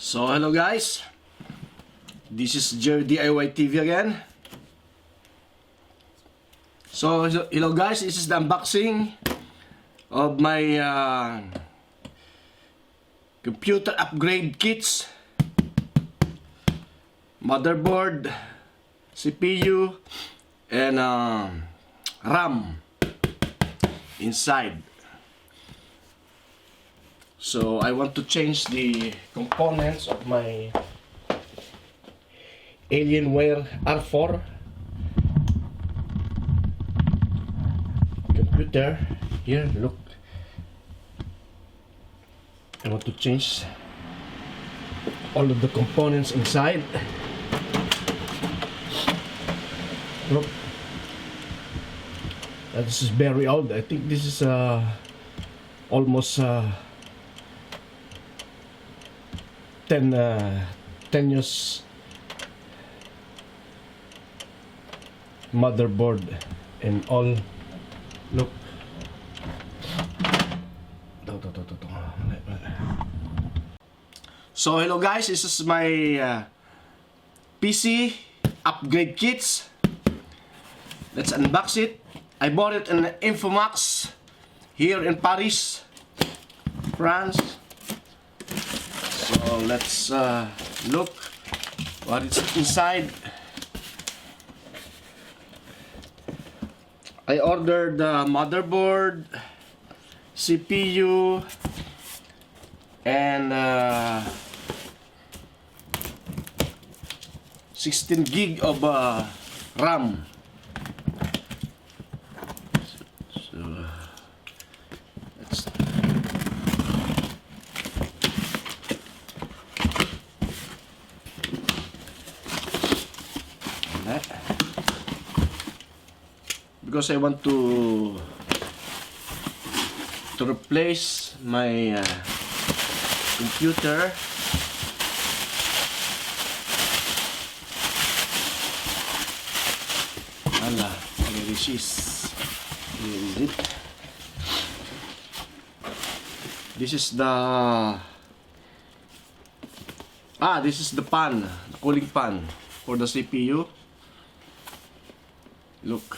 So hello guys, this is Jerry DIY TV again. So hello guys, this is the unboxing of my computer upgrade kits, motherboard, CPU, and RAM inside. So I want to change the components of my Alienware R4 computer. Here, look. I want to change all of the components inside. Look. This is very old. I think this is almost 10 years motherboard and all. Look. So hello guys, this is my PC upgrade kits. Let's unbox it. I bought it in Infomax here in Paris, France. So let's look what is inside. I ordered the motherboard, CPU, and 16 gig of RAM. So let's because I want to replace my computer. Ala, resist. This is the this is the pan, the cooling pan for the CPU. Look.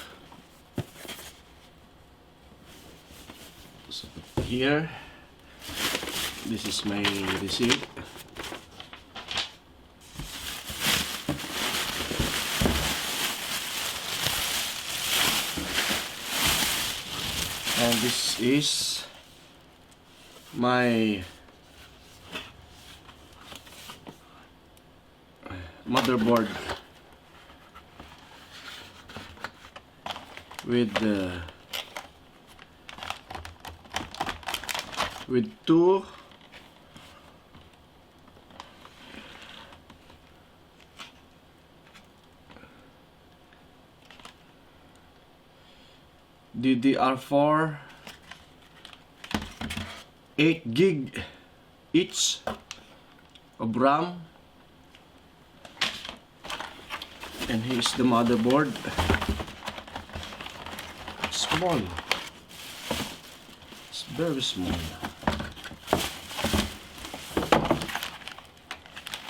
So here, this is my receipt. And this is my motherboard with two DDR4 8 gig each of RAM, and here's the motherboard. Small, it's very small,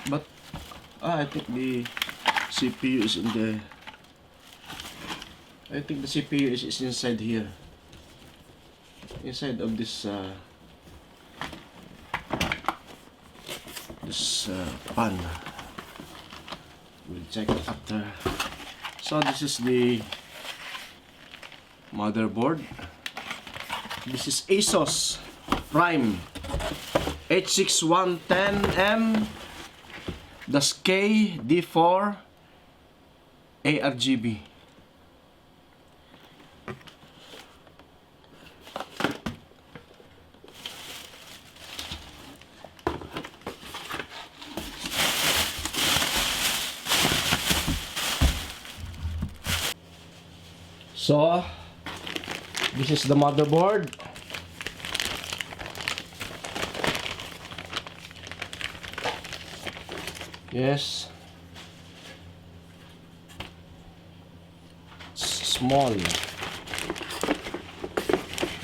but I think the CPU is in the CPU is inside here, inside of this pan. We'll check it after. So this is the motherboard. This is ASUS Prime H610M K D4 ARGB. So this is the motherboard. Yes, it's small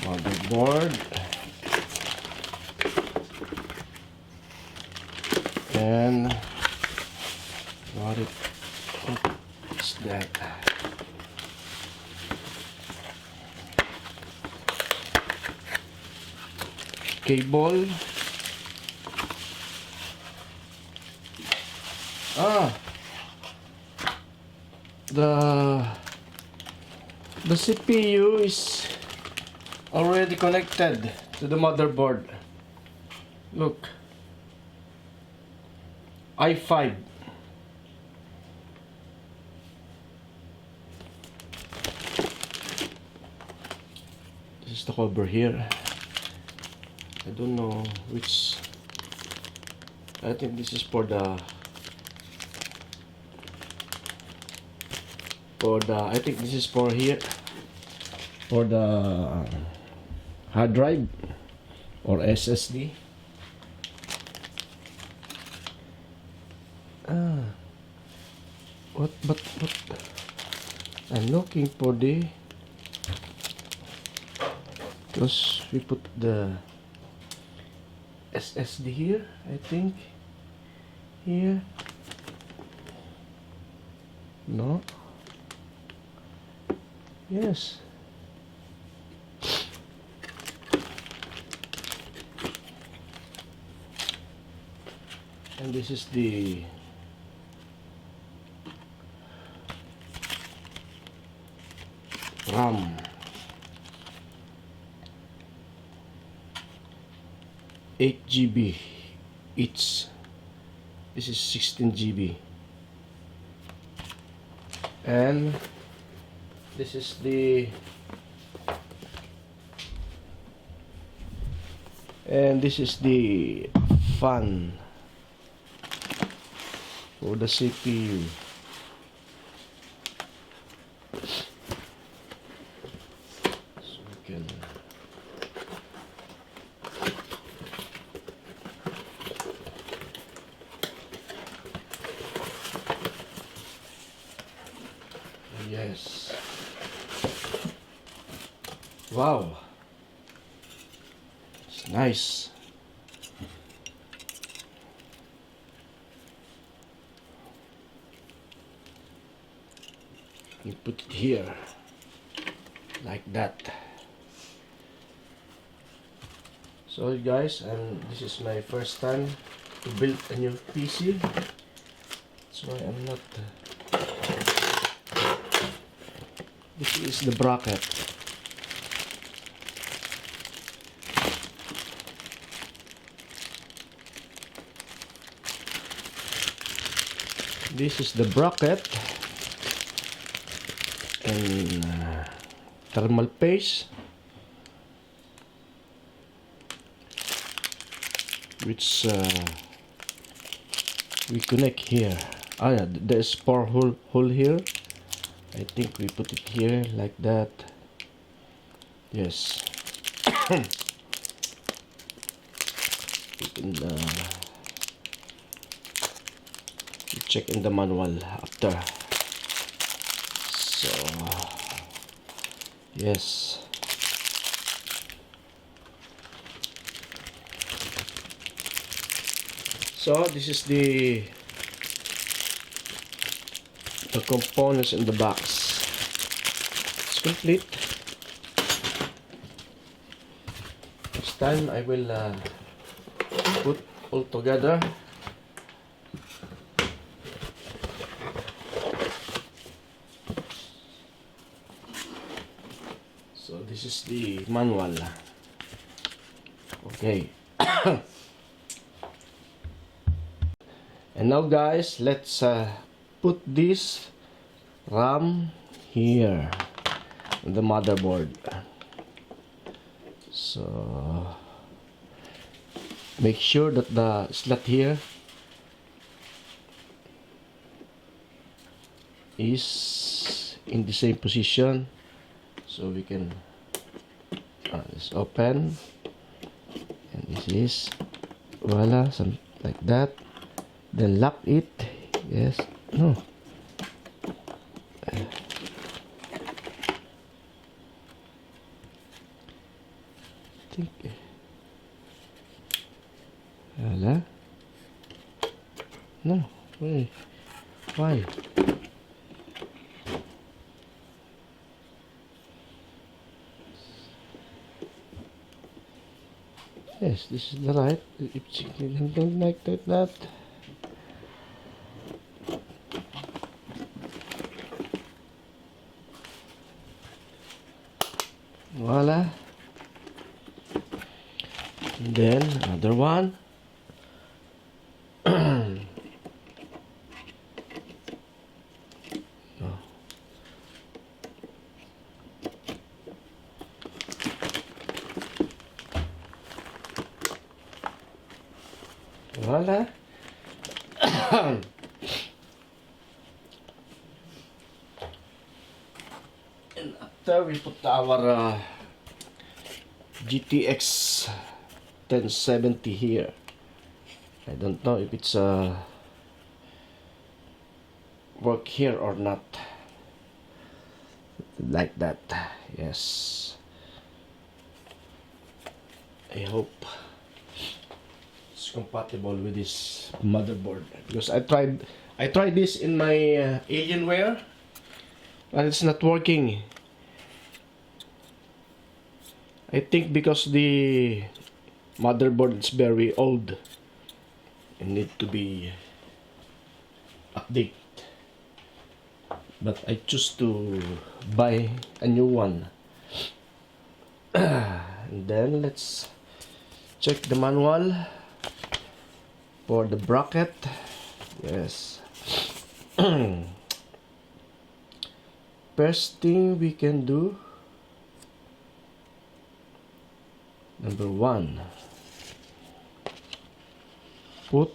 motherboard. And what is that? Cable. The CPU is already connected to the motherboard. Look, i5. This is the cover here. I don't know which. I think this is for the I think this is for here, for the hard drive or SSD. What I'm looking for the, because we put the SSD here, I think here. No. Yes. And this is the RAM. GB. This is 16 GB. And this is the fan for the CPU. So we can yes. Wow, it's nice. You put it here like that. So guys, this is my first time to build a new PC. That's why I'm not. This is the bracket. This is the bracket and thermal paste, which we connect here. Yeah, there's power hole here. I think we put it here like that. Yes. You check in the manual after. So yes. So this is the components in the box. It's complete. This time I will put all together. So this is the manual. Okay. And now guys, let's put this RAM here on the motherboard. So make sure that the slot here is in the same position, so we can just open, and this is voila, something like that. Then lock it. Yes. No. I think. Voila. No. Wait. Why? Yes, this is the right. If you don't like that. Voila. And then another one. No. Voila. And after we put our GTX 1070 here. I don't know if it's work here or not. Like that. Yes. I hope it's compatible with this motherboard, because I tried this in my Alienware and it's not working. I think because the motherboard is very old and need to be updated. But I choose to buy a new one. And then let's check the manual for the bracket. Yes. First thing we can do, number one, put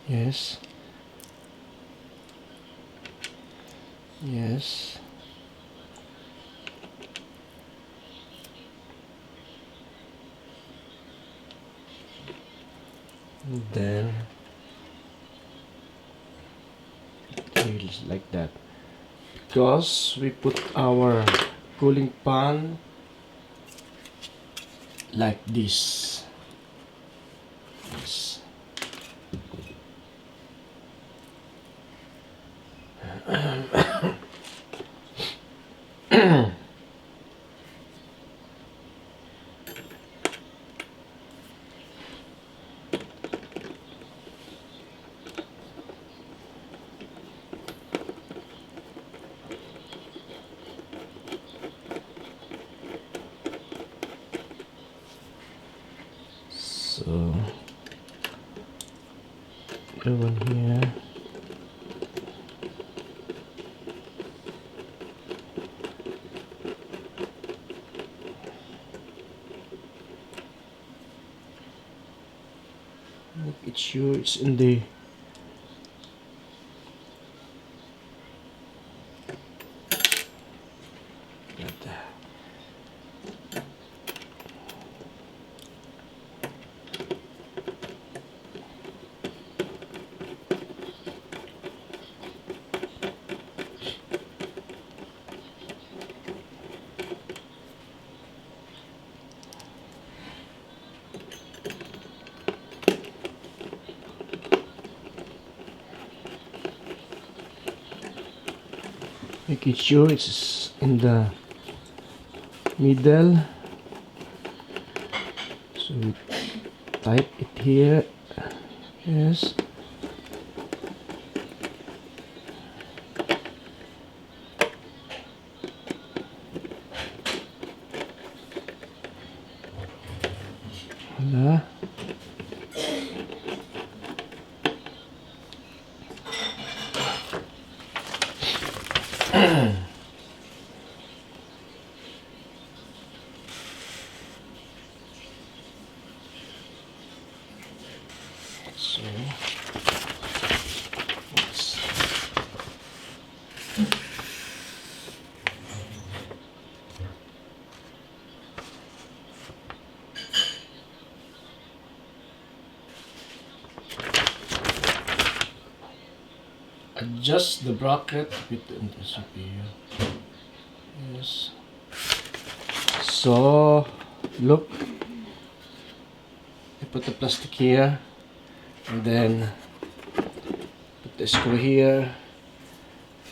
yes. Yes. And then feels like that, because we put our cooling pan like this. Yes. So go in here. Make it sure it's in the making sure it's in the middle. So we type it here. Yes. Voila. So let's adjust the bracket with the CPU. Yes. So look, I put the plastic here, and then put the screw here,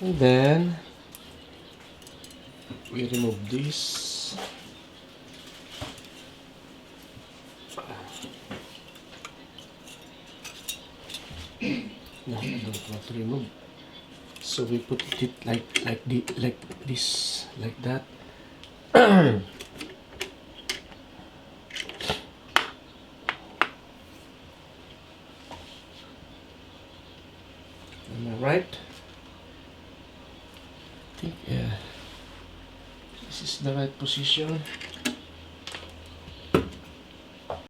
and then we remove this. No, I don't want to remove. So we put it like this, like that. Am I right? I think this is the right position.